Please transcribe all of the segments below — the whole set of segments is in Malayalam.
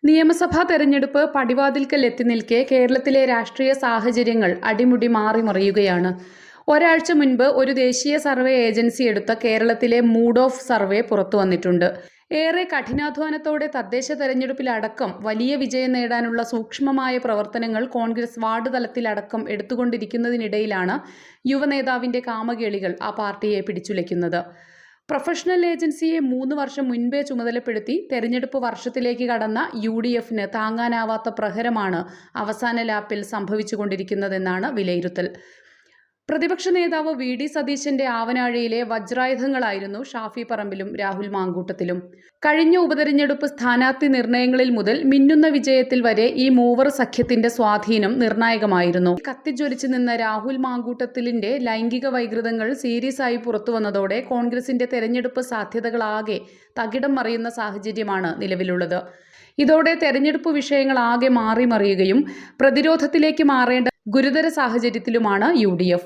നിയമസഭാ തെരഞ്ഞെടുപ്പ് പടിവാതിൽക്കൽ എത്തി നിൽക്കെ കേരളത്തിലെ രാഷ്ട്രീയ സാഹചര്യങ്ങൾ അടിമുടി മാറിമറിയുകയാണ്. ഒരാഴ്ച മുൻപ് ഒരു ദേശീയ സർവേ ഏജൻസി എടുത്ത കേരളത്തിലെ മൂഡ് ഓഫ് സർവേ പുറത്തു വന്നിട്ടുണ്ട്. ഏറെ കഠിനാധ്വാനത്തോടെ തദ്ദേശ തെരഞ്ഞെടുപ്പിലടക്കം വലിയ വിജയം നേടാനുള്ള സൂക്ഷ്മമായ പ്രവർത്തനങ്ങൾ കോൺഗ്രസ് വാർഡ് തലത്തിലടക്കം എടുത്തുകൊണ്ടിരിക്കുന്നതിനിടയിലാണ് യുവനേതാവിന്റെ കാമകേളികൾ ആ പാർട്ടിയെ പിടിച്ചുലയ്ക്കുന്നത്. പ്രൊഫഷണൽ ഏജൻസിയെ 3 വർഷം മുൻപേ ചുമതലപ്പെടുത്തി തെരഞ്ഞെടുപ്പ് വർഷത്തിലേക്ക് കടന്ന UDFന് താങ്ങാനാവാത്ത പ്രഹരമാണ് അവസാന ലാപ്പിൽ സംഭവിച്ചുകൊണ്ടിരിക്കുന്നതെന്നാണ് വിലയിരുത്തൽ. പ്രതിപക്ഷ നേതാവ് VD സതീശന്റെ ആവനാഴിയിലെ വജ്രായുധങ്ങളായിരുന്നു ഷാഫി പറമ്പിലും രാഹുൽ മാങ്കൂട്ടത്തിലും. കഴിഞ്ഞ ഉപതെരഞ്ഞെടുപ്പ് സ്ഥാനാർത്ഥി നിർണയങ്ങളിൽ മുതൽ മിന്നുന്ന വിജയത്തിൽ വരെ ഈ മൂവർ സഖ്യത്തിന്റെ സ്വാധീനം നിർണായകമായിരുന്നു. കത്തിജ്വലിച്ചു നിന്ന രാഹുൽ മാങ്കൂട്ടത്തിലിന്റെ ലൈംഗിക വൈകൃതങ്ങൾ സീരിയസായി പുറത്തുവന്നതോടെ കോൺഗ്രസിന്റെ തെരഞ്ഞെടുപ്പ് സാധ്യതകളാകെ തകിടം മറിയുന്ന സാഹചര്യമാണ് നിലവിലുള്ളത്. ഇതോടെ തെരഞ്ഞെടുപ്പ് വിഷയങ്ങളാകെ മാറിമറിയുകയും പ്രതിരോധത്തിലേക്ക് മാറേണ്ട ഗുരുതര സാഹചര്യത്തിലുമാണ് UDF.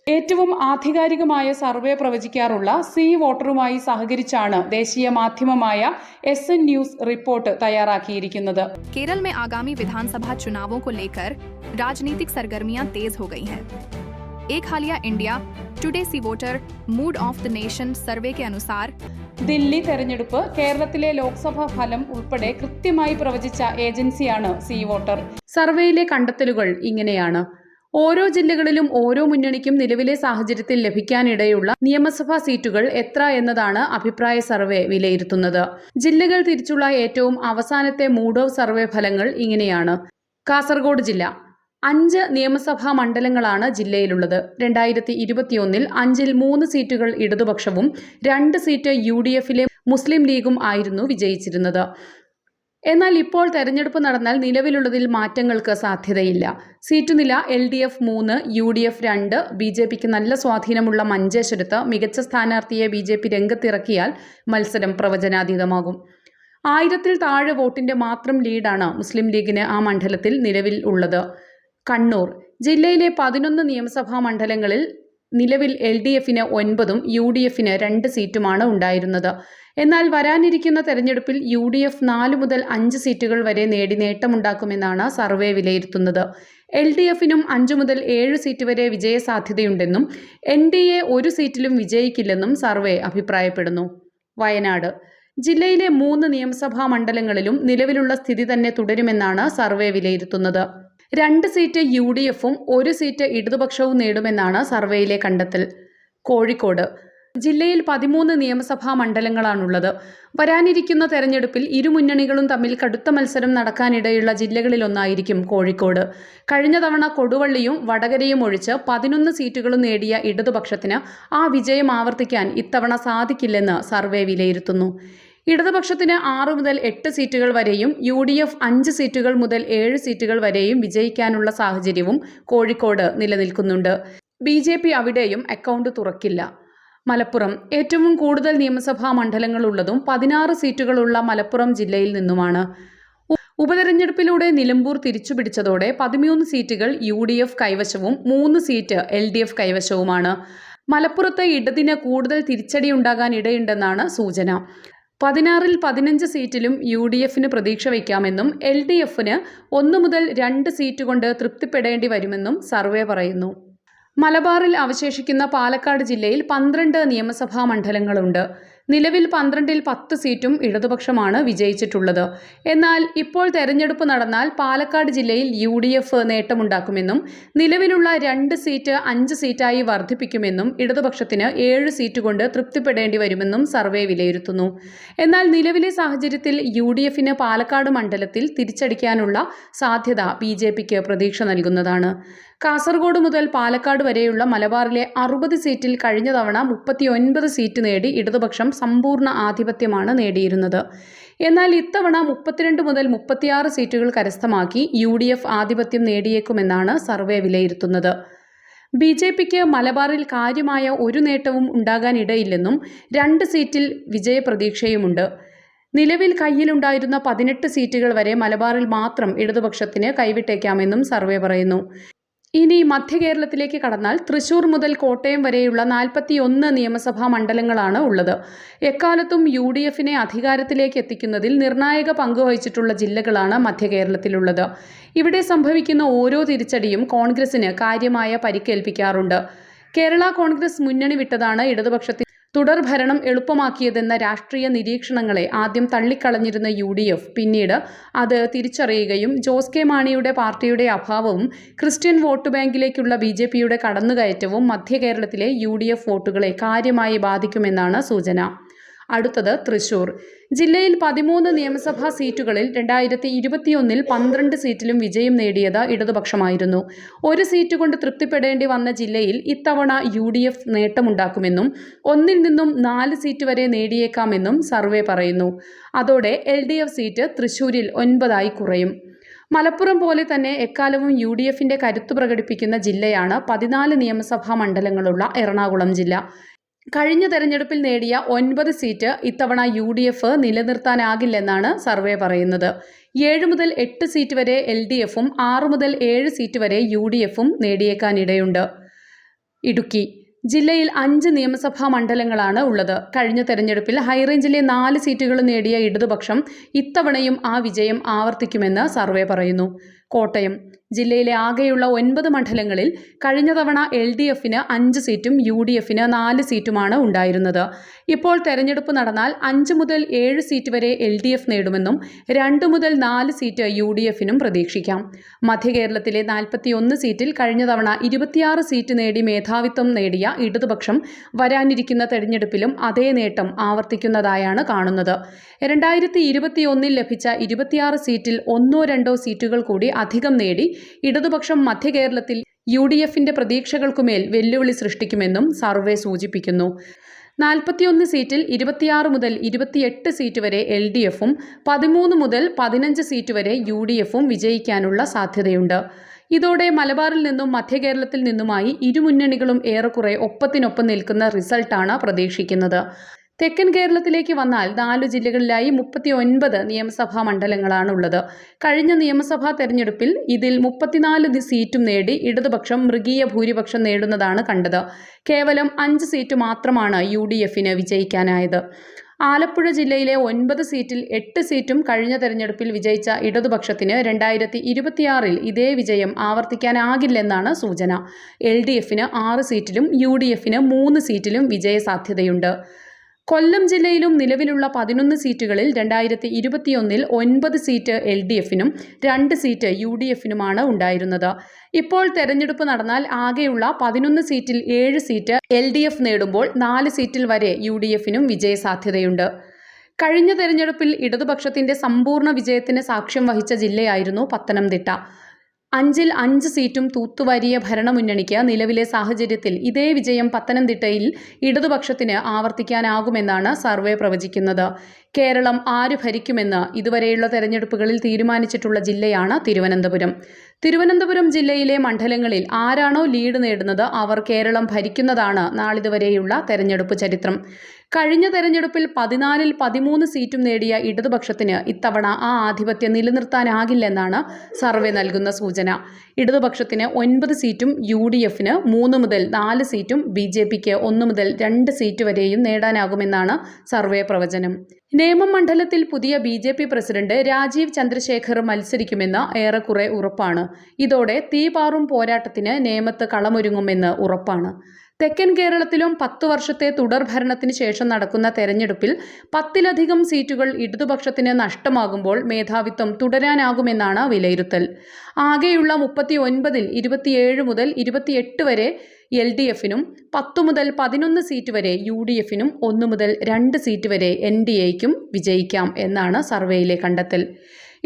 ഏറ്റവും ആധികാരികമായ സർവേ പ്രവചിക്കാറുള്ള സി വോട്ടറുമായി സഹകരിച്ചാണ് ദേശീയ മാധ്യമമായ SN ന്യൂസ് റിപ്പോർട്ട് തയ്യാറാക്കിയിരിക്കുന്നത്. केरल में आगामी विधानसभा चुनावों को लेकर राजनीतिक सरगर्मियां तेज हो गई हैं। एक हालिया India Today C voter mood of the nation survey के अनुसार ദില്ലി തെരഞ്ഞെടുപ്പ്, കേരളത്തിലെ ലോക്സഭാ ഫലം ഉൾപ്പെടെ കൃത്യമായി പ്രവചിച്ച ഏജൻസിയാണ് സി വോട്ടർ. സർവേയിലെ കണ്ടെത്തലുകൾ ഇങ്ങനെയാണ്. ഓരോ ജില്ലകളിലും ഓരോ മുന്നണിക്കും നിലവിലെ സാഹചര്യത്തിൽ ലഭിക്കാനിടയുള്ള നിയമസഭാ സീറ്റുകൾ എത്ര എന്നതാണ് അഭിപ്രായ സർവേ വിലയിരുത്തുന്നത്. ജില്ലകൾ തിരിച്ചുള്ള ഏറ്റവും അവസാനത്തെ മൂഡ് ഓഫ് സർവേ ഫലങ്ങൾ ഇങ്ങനെയാണ്. കാസർഗോഡ് ജില്ല 5 നിയമസഭാ മണ്ഡലങ്ങളാണ് ജില്ലയിലുള്ളത്. 2021 5-ൽ 3 സീറ്റുകൾ ഇടതുപക്ഷവും 2 സീറ്റ് UDFിലെ മുസ്ലിം ലീഗും ആയിരുന്നു വിജയിച്ചിരുന്നത്. എന്നാൽ ഇപ്പോൾ തെരഞ്ഞെടുപ്പ് നടന്നാൽ നിലവിലുള്ളതിൽ മാറ്റങ്ങൾക്ക് സാധ്യതയില്ല. സീറ്റുനില LDF 3, UDF 2. BJPക്ക് നല്ല സ്വാധീനമുള്ള മഞ്ചേശ്വരത്ത് മികച്ച സ്ഥാനാർത്ഥിയെ BJP രംഗത്തിറക്കിയാൽ മത്സരം പ്രവചനാതീതമാകും. 1000-ൽ താഴെ വോട്ടിന്റെ മാത്രം ലീഡാണ് മുസ്ലിം ലീഗിന് ആ മണ്ഡലത്തിൽ നിലവിൽ ഉള്ളത്. കണ്ണൂർ ജില്ലയിലെ 11 നിയമസഭാ മണ്ഡലങ്ങളിൽ നിലവിൽ LDFന് 9-ഉം UDFന് 2 സീറ്റുമാണ് ഉണ്ടായിരുന്നത്. എന്നാൽ വരാനിരിക്കുന്ന തെരഞ്ഞെടുപ്പിൽ UDF 4 മുതൽ 5 സീറ്റുകൾ വരെ നേടി നേട്ടമുണ്ടാക്കുമെന്നാണ് സർവേ വിലയിരുത്തുന്നത്. LDFനും 5 മുതൽ 7 സീറ്റ് വരെ വിജയസാധ്യതയുണ്ടെന്നും NDA 1 സീറ്റിലും വിജയിക്കില്ലെന്നും സർവേ അഭിപ്രായപ്പെടുന്നു. വയനാട് ജില്ലയിലെ 3 നിയമസഭാ മണ്ഡലങ്ങളിലും നിലവിലുള്ള സ്ഥിതി തന്നെ തുടരുമെന്നാണ് സർവേ വിലയിരുത്തുന്നത്. 2 സീറ്റ് UDFും 1 സീറ്റ് ഇടതുപക്ഷവും നേടുമെന്നാണ് സർവേയിലെ കണ്ടെത്തൽ. കോഴിക്കോട് ജില്ലയിൽ 13 നിയമസഭാ മണ്ഡലങ്ങളാണുള്ളത്. വരാനിരിക്കുന്ന തെരഞ്ഞെടുപ്പിൽ ഇരു മുന്നണികളും തമ്മിൽ കടുത്ത മത്സരം നടക്കാനിടയുള്ള ജില്ലകളിലൊന്നായിരിക്കും കോഴിക്കോട്. കഴിഞ്ഞ തവണ കൊടുവള്ളിയും വടകരയും ഒഴിച്ച് 11 സീറ്റുകളും നേടിയ ഇടതുപക്ഷത്തിന് ആ വിജയം ആവർത്തിക്കാൻ ഇത്തവണ സാധിക്കില്ലെന്ന് സർവേ വിലയിരുത്തുന്നു. ഇടതുപക്ഷത്തിന് 6 മുതൽ 8 സീറ്റുകൾ വരെയും UDF 5 സീറ്റുകൾ മുതൽ 7 സീറ്റുകൾ വരെയും വിജയിക്കാനുള്ള സാഹചര്യവും കോഴിക്കോട് നിലനിൽക്കുന്നുണ്ട്. BJP അവിടെയും അക്കൗണ്ട് തുറക്കില്ല. മലപ്പുറം ഏറ്റവും കൂടുതൽ നിയമസഭാ മണ്ഡലങ്ങളുള്ളതും 16 സീറ്റുകളുള്ള മലപ്പുറം ജില്ലയിൽ നിന്നുമാണ്. ഉപതെരഞ്ഞെടുപ്പിലൂടെ നിലമ്പൂർ തിരിച്ചുപിടിച്ചതോടെ 13 സീറ്റുകൾ UDF കൈവശവും 3 സീറ്റ് LDF കൈവശവുമാണ്. മലപ്പുറത്ത് ഇടതിന് കൂടുതൽ തിരിച്ചടിയുണ്ടാകാൻ ഇടയുണ്ടെന്നാണ് സൂചന. 16-ൽ 15 സീറ്റിലും UDFന് പ്രതീക്ഷ വയ്ക്കാമെന്നും LDFന് 1 മുതൽ 2 സീറ്റ് കൊണ്ട് തൃപ്തിപ്പെടേണ്ടി വരുമെന്നും സർവേ പറയുന്നു. മലബാറിൽ അവശേഷിക്കുന്ന പാലക്കാട് ജില്ലയിൽ 12 നിയമസഭാ മണ്ഡലങ്ങളുണ്ട്. നിലവിൽ 12-ൽ 10 സീറ്റും ഇടതുപക്ഷമാണ് വിജയിച്ചിട്ടുള്ളത്. എന്നാൽ ഇപ്പോൾ തെരഞ്ഞെടുപ്പ് നടന്നാൽ പാലക്കാട് ജില്ലയിൽ UDF നേട്ടമുണ്ടാക്കുമെന്നും നിലവിലുള്ള 2 സീറ്റ് 5 സീറ്റായി വർദ്ധിപ്പിക്കുമെന്നും ഇടതുപക്ഷത്തിന് 7 സീറ്റ് കൊണ്ട് തൃപ്തിപ്പെടേണ്ടി വരുമെന്നും സർവേ വിലയിരുത്തുന്നു. എന്നാൽ നിലവിലെ സാഹചര്യത്തിൽ UDFന് പാലക്കാട് മണ്ഡലത്തിൽ തിരിച്ചടിക്കാനുള്ള സാധ്യത BJPക്ക് പ്രതീക്ഷ നൽകുന്നതാണ്. കാസർഗോഡ് മുതൽ പാലക്കാട് വരെയുള്ള മലബാറിലെ 60 സീറ്റിൽ കഴിഞ്ഞ തവണ 39 സീറ്റ് നേടി ഇടതുപക്ഷം സമ്പൂർണ്ണ ആധിപത്യമാണ് നേടിയിരുന്നത്. എന്നാൽ ഇത്തവണ 32 മുതൽ 36 സീറ്റുകൾ കരസ്ഥമാക്കി UDF ആധിപത്യം നേടിയേക്കുമെന്നാണ് സർവേ വിലയിരുത്തുന്നത്. BJPക്ക് മലബാറിൽ കാര്യമായ ഒരു നേട്ടവും ഉണ്ടാകാനിടയില്ലെന്നും 2 സീറ്റിൽ വിജയപ്രതീക്ഷയുമുണ്ട്. നിലവിൽ കയ്യിലുണ്ടായിരുന്ന 18 സീറ്റുകൾ വരെ മലബാറിൽ മാത്രം ഇടതുപക്ഷത്തിന് കൈവിട്ടേക്കാമെന്നും സർവേ പറയുന്നു. ഇനി മധ്യ കേരളത്തിലേക്ക് കടന്നാൽ തൃശൂർ മുതൽ കോട്ടയം വരെയുള്ള 41 നിയമസഭാ മണ്ഡലങ്ങളാണ് ഉള്ളത്. എക്കാലത്തും UDFനെ അധികാരത്തിലേക്ക് എത്തിക്കുന്നതിൽ നിർണായക പങ്ക് വഹിച്ചിട്ടുള്ള ജില്ലകളാണ് മധ്യ കേരളത്തിലുള്ളത്. ഇവിടെ സംഭവിക്കുന്ന ഓരോ തിരിച്ചടിയും കോൺഗ്രസിന് കാര്യമായ പരിക്കേൽപ്പിക്കാറുണ്ട്. കേരള കോൺഗ്രസ് മുന്നണി വിട്ടതാണ് ഇടതുപക്ഷത്തിൽ തുടർഭരണം എളുപ്പമാക്കിയതെന്ന രാഷ്ട്രീയ നിരീക്ഷണങ്ങളെ ആദ്യം തള്ളിക്കളഞ്ഞിരുന്ന UDF പിന്നീട് അത് തിരിച്ചറിയുകയും ജോസ് കെ മാണിയുടെ പാർട്ടിയുടെ അഭാവവും ക്രിസ്ത്യൻ വോട്ട് ബാങ്കിലേക്കുള്ള BJPയുടെ കടന്നുകയറ്റവും മധ്യ കേരളത്തിലെ UDF വോട്ടുകളെ കാര്യമായി ബാധിക്കുമെന്നാണ് സൂചന. അടുത്തത് തൃശൂർ. ജില്ലയിൽ 13 നിയമസഭാ സീറ്റുകളിൽ 2021 12 സീറ്റിലും വിജയം നേടിയത് ഇടതുപക്ഷമായിരുന്നു. ഒരു സീറ്റ് കൊണ്ട് തൃപ്തിപ്പെടേണ്ടി വന്ന ജില്ലയിൽ ഇത്തവണ UDF നേട്ടമുണ്ടാക്കുമെന്നും 1 നിന്നും 4 സീറ്റ് വരെ നേടിയേക്കാമെന്നും സർവേ പറയുന്നു. അതോടെ LDF സീറ്റ് തൃശൂരിൽ 9 കുറയും. മലപ്പുറം പോലെ തന്നെ എക്കാലവും UDFന്റെ കരുത്തു പ്രകടിപ്പിക്കുന്ന ജില്ലയാണ് 14 നിയമസഭാ മണ്ഡലങ്ങളുള്ള എറണാകുളം ജില്ല. കഴിഞ്ഞ തെരഞ്ഞെടുപ്പിൽ നേടിയ 9 സീറ്റ് ഇത്തവണ UDF നിലനിർത്താനാകില്ലെന്നാണ് സർവേ പറയുന്നത്. 7 മുതൽ 8 സീറ്റ് വരെ LDFും 6 മുതൽ 7 സീറ്റ് വരെ UDFും നേടിയേക്കാനിടയുണ്ട്. ഇടുക്കി ജില്ലയിൽ 5 നിയമസഭാ മണ്ഡലങ്ങളാണ് ഉള്ളത്. കഴിഞ്ഞ തെരഞ്ഞെടുപ്പിൽ ഹൈറേഞ്ചിലെ 4 സീറ്റുകൾ നേടിയ ഇടതുപക്ഷം ഇത്തവണയും ആ വിജയം ആവർത്തിക്കുമെന്ന് സർവേ പറയുന്നു. കോട്ടയം ജില്ലയിലെ ആകെയുള്ള 9 മണ്ഡലങ്ങളിൽ കഴിഞ്ഞ തവണ LDFന് 5 സീറ്റും UDFന് 4 സീറ്റുമാണ് ഉണ്ടായിരുന്നത്. ഇപ്പോൾ തെരഞ്ഞെടുപ്പ് നടന്നാൽ 5 മുതൽ 7 സീറ്റ് വരെ LDF നേടുമെന്നും 2 മുതൽ 4 സീറ്റ് UDFനും പ്രതീക്ഷിക്കാം. മധ്യ കേരളത്തിലെ 41 സീറ്റിൽ കഴിഞ്ഞ തവണ 26 സീറ്റ് നേടി മേധാവിത്വം നേടിയ ഇടതുപക്ഷം വരാനിരിക്കുന്ന തെരഞ്ഞെടുപ്പിലും അതേ നേട്ടം ആവർത്തിക്കുന്നതായാണ് കാണുന്നത്. 2021 ലഭിച്ച 26 സീറ്റിൽ 1-2 സീറ്റുകൾ കൂടി അധികം നേടി ഇടതുപക്ഷം മധ്യ കേരളത്തിൽ UDFന്റെ പ്രതീക്ഷകൾക്കുമേൽ വെല്ലുവിളി സൃഷ്ടിക്കുമെന്നും സർവേ സൂചിപ്പിക്കുന്നു. 41 സീറ്റിൽ 26 മുതൽ 28 സീറ്റ് വരെ LDFും 13 മുതൽ 15 സീറ്റ് വരെ UDFും വിജയിക്കാനുള്ള സാധ്യതയുണ്ട്. ഇതോടെ മലബാറിൽ നിന്നും മധ്യ കേരളത്തിൽ നിന്നുമായി ഇരുമുന്നണികളും ഏറെക്കുറെ ഒപ്പത്തിനൊപ്പം നിൽക്കുന്ന റിസൾട്ടാണ് പ്രതീക്ഷിക്കുന്നത്. തെക്കൻ കേരളത്തിലേക്ക് വന്നാൽ 4 ജില്ലകളിലായി 39 നിയമസഭാ മണ്ഡലങ്ങളാണുള്ളത്. കഴിഞ്ഞ നിയമസഭാ തെരഞ്ഞെടുപ്പിൽ ഇതിൽ 34 സീറ്റും നേടി ഇടതുപക്ഷം മൃഗീയ ഭൂരിപക്ഷം നേടുന്നതാണ് കണ്ടത്. കേവലം 5 സീറ്റ് മാത്രമാണ് UDFന് വിജയിക്കാനായത്. ആലപ്പുഴ ജില്ലയിലെ 9 സീറ്റിൽ 8 സീറ്റും കഴിഞ്ഞ തെരഞ്ഞെടുപ്പിൽ വിജയിച്ച ഇടതുപക്ഷത്തിന് 2026 ഇതേ വിജയം ആവർത്തിക്കാനാകില്ലെന്നാണ് സൂചന. LDFന് 6 സീറ്റിലും UDFന് 3 സീറ്റിലും വിജയസാധ്യതയുണ്ട്. കൊല്ലം ജില്ലയിലും നിലവിലുള്ള 11 സീറ്റുകളിൽ 2021 9 സീറ്റ് LDFനും 2 സീറ്റ് UDFനുമാണ് ഉണ്ടായിരുന്നത്. ഇപ്പോൾ തെരഞ്ഞെടുപ്പ് നടന്നാൽ ആകെയുള്ള 11 സീറ്റിൽ 7 സീറ്റ് LDF നേടുമ്പോൾ 4 സീറ്റിൽ വരെ UDFനും വിജയസാധ്യതയുണ്ട്. കഴിഞ്ഞ തെരഞ്ഞെടുപ്പിൽ ഇടതുപക്ഷത്തിന്റെ സമ്പൂർണ്ണ വിജയത്തിന് സാക്ഷ്യം വഹിച്ച ജില്ലയായിരുന്നു പത്തനംതിട്ട. 5-ൽ 5 സീറ്റും തൂത്തുവാരിയ ഭരണമുന്നണിക്ക് നിലവിലെ സാഹചര്യത്തിൽ ഇതേ വിജയം പത്തനംതിട്ടയിൽ ഇടതുപക്ഷത്തിന് ആവർത്തിക്കാനാകുമെന്നാണ് സർവേ പ്രവചിക്കുന്നത്. കേരളം ആര് ഭരിക്കുമെന്ന് ഇതുവരെയുള്ള തെരഞ്ഞെടുപ്പുകളിൽ തീരുമാനിച്ചിട്ടുള്ള ജില്ലയാണ് തിരുവനന്തപുരം. തിരുവനന്തപുരം ജില്ലയിലെ മണ്ഡലങ്ങളിൽ ആരാണോ ലീഡ് നേടുന്നത് അവർ കേരളം ഭരിക്കുന്നതാണ് നാളിതുവരെയുള്ള തെരഞ്ഞെടുപ്പ് ചരിത്രം. കഴിഞ്ഞ തെരഞ്ഞെടുപ്പിൽ 14-ൽ 13 സീറ്റും നേടിയ ഇടതുപക്ഷത്തിന് ഇത്തവണ ആ ആധിപത്യം നിലനിർത്താനാകില്ലെന്നാണ് സർവേ നൽകുന്ന സൂചന. ഇടതുപക്ഷത്തിന് 9 സീറ്റും UDFന് 3 മുതൽ 4 സീറ്റും BJPക്ക് 1 മുതൽ 2 സീറ്റ് വരെയും നേടാനാകുമെന്നാണ് സർവേ പ്രവചനം. നേമം മണ്ഡലത്തിൽ പുതിയ BJP പ്രസിഡന്റ് രാജീവ് ചന്ദ്രശേഖർ മത്സരിക്കുമെന്ന് ഏറെക്കുറെ ഉറപ്പാണ്. ഇതോടെ തീപാറും പോരാട്ടത്തിന് നേമത്ത് കളമൊരുങ്ങുമെന്ന് ഉറപ്പാണ്. തെക്കൻ കേരളത്തിലും 10 വർഷത്തെ തുടർഭരണത്തിന് ശേഷം നടക്കുന്ന തെരഞ്ഞെടുപ്പിൽ 10-ലധികം സീറ്റുകൾ ഇടതുപക്ഷത്തിന് നഷ്ടമാകുമ്പോൾ മേധാവിത്വം തുടരാനാകുമെന്നാണ് വിലയിരുത്തൽ. ആകെയുള്ള 39-ൽ 27 മുതൽ 28 വരെ LDFനും 10 മുതൽ 11 സീറ്റ് വരെ UDFനും 1 മുതൽ 2 സീറ്റ് വരെ NDAയ്ക്കും വിജയിക്കാം എന്നാണ് സർവേയിലെ കണ്ടെത്തൽ.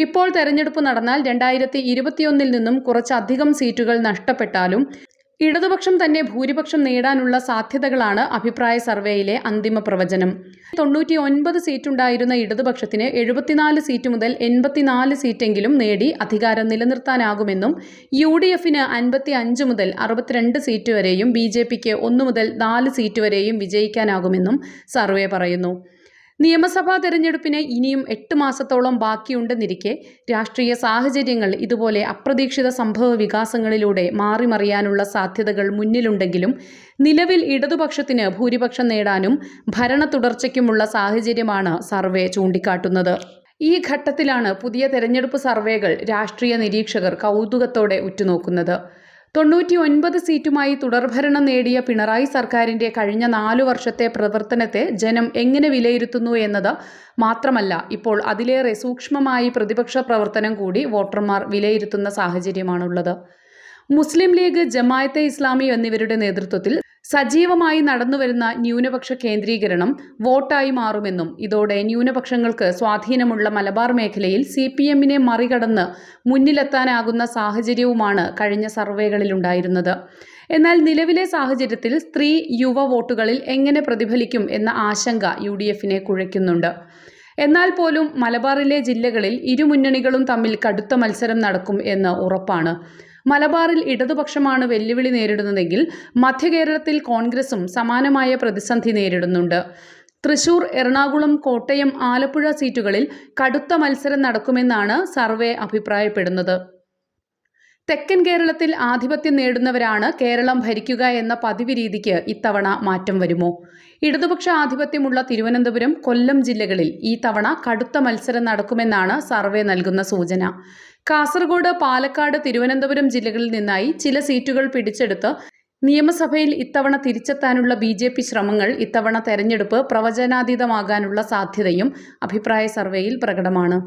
ഇപ്പോൾ തെരഞ്ഞെടുപ്പ് നടന്നാൽ 2021 നിന്നും കുറച്ചധികം സീറ്റുകൾ നഷ്ടപ്പെട്ടാലും ഇടതുപക്ഷം തന്നെ ഭൂരിപക്ഷം നേടാനുള്ള സാധ്യതകളാണ് അഭിപ്രായ സർവേയിലെ അന്തിമ പ്രവചനം. 99 സീറ്റുണ്ടായിരുന്ന ഇടതുപക്ഷത്തിന് 74 സീറ്റ് മുതൽ 84 സീറ്റെങ്കിലും നേടി അധികാരം നിലനിർത്താനാകുമെന്നും UDFന് 55 മുതൽ 62 സീറ്റ് വരെയും BJPക്ക് 1 മുതൽ 4 സീറ്റ് വരെയും വിജയിക്കാനാകുമെന്നും സർവേ പറയുന്നു. നിയമസഭാ തെരഞ്ഞെടുപ്പിന് ഇനിയും 8 മാസത്തോളം ബാക്കിയുണ്ടെന്നിരിക്കെ രാഷ്ട്രീയ സാഹചര്യങ്ങൾ ഇതുപോലെ അപ്രതീക്ഷിത സംഭവ വികാസങ്ങളിലൂടെ മാറിമറിയാനുള്ള സാധ്യതകൾ മുന്നിലുണ്ടെങ്കിലും നിലവിൽ ഇടതുപക്ഷത്തിന് ഭൂരിപക്ഷം നേടാനും ഭരണ തുടർച്ചയ്ക്കുമുള്ള സാഹചര്യമാണ് സർവേ ചൂണ്ടിക്കാട്ടുന്നത്. ഈ ഘട്ടത്തിലാണ് പുതിയ തെരഞ്ഞെടുപ്പ് സർവേകൾ രാഷ്ട്രീയ നിരീക്ഷകർ കൗതുകത്തോടെ ഉറ്റുനോക്കുന്നത്. 99 സീറ്റുമായി തുടർഭരണം നേടിയ പിണറായി സർക്കാരിന്റെ കഴിഞ്ഞ 4 വർഷത്തെ പ്രവർത്തനത്തെ ജനം എങ്ങനെ വിലയിരുത്തുന്നു എന്നത് മാത്രമല്ല, ഇപ്പോൾ അതിലേറെ സൂക്ഷ്മമായി പ്രതിപക്ഷ പ്രവർത്തനം കൂടി വോട്ടർമാർ വിലയിരുത്തുന്ന സാഹചര്യമാണുള്ളത്. മുസ്ലിം ലീഗ്, ജമാഅത്തെ ഇസ്ലാമി എന്നിവരുടെ നേതൃത്വത്തിൽ സജീവമായി നടന്നുവരുന്ന ന്യൂനപക്ഷ കേന്ദ്രീകരണം വോട്ടായി മാറുമെന്നും ഇതോടെ ന്യൂനപക്ഷങ്ങൾക്ക് സ്വാധീനമുള്ള മലബാർ മേഖലയിൽ CPMനെ മറികടന്ന് മുന്നിലെത്താനാകുന്ന സാഹചര്യവുമാണ് കഴിഞ്ഞ സർവേകളിലുണ്ടായിരുന്നത്. എന്നാൽ നിലവിലെ സാഹചര്യത്തിൽ സ്ത്രീ യുവ വോട്ടുകളിൽ എങ്ങനെ പ്രതിഫലിക്കും എന്ന ആശങ്ക UDFനെ കുഴയ്ക്കുന്നുണ്ട്. എന്നാൽ പോലും മലബാറിലെ ജില്ലകളിൽ ഇരു മുന്നണികളും തമ്മിൽ കടുത്ത മത്സരം നടക്കും എന്ന് ഉറപ്പാണ്. മലബാറിൽ ഇടതുപക്ഷമാണ് വെല്ലുവിളി നേരിടുന്നതെങ്കിൽ മധ്യകേരളത്തിൽ കോൺഗ്രസും സമാനമായ പ്രതിസന്ധി നേരിടുന്നുണ്ട്. തൃശൂർ, എറണാകുളം, കോട്ടയം, ആലപ്പുഴ സീറ്റുകളിൽ കടുത്ത മത്സരം നടക്കുമെന്നാണ് സർവേ അഭിപ്രായപ്പെടുന്നത്. തെക്കൻ കേരളത്തിൽ ആധിപത്യം നേടുന്നവരാണ് കേരളം ഭരിക്കുക എന്ന പതിവ് രീതിക്ക് ഇത്തവണ മാറ്റം വരുമോ? ഇടതുപക്ഷ ആധിപത്യമുള്ള തിരുവനന്തപുരം, കൊല്ലം ജില്ലകളിൽ ഈ തവണ കടുത്ത മത്സരം നടക്കുമെന്നാണ് സർവേ നൽകുന്ന സൂചന. കാസർഗോഡ്, പാലക്കാട്, തിരുവനന്തപുരം ജില്ലകളിൽ നിന്നായി ചില സീറ്റുകൾ പിടിച്ചെടുത്ത് നിയമസഭയിൽ ഇത്തവണ തിരിച്ചെത്താനുള്ള BJP ശ്രമങ്ങൾ ഇത്തവണ തെരഞ്ഞെടുപ്പ് പ്രവചനാതീതമാകാനുള്ള സാധ്യതയും അഭിപ്രായ സർവേയിൽ പ്രകടമാണ്.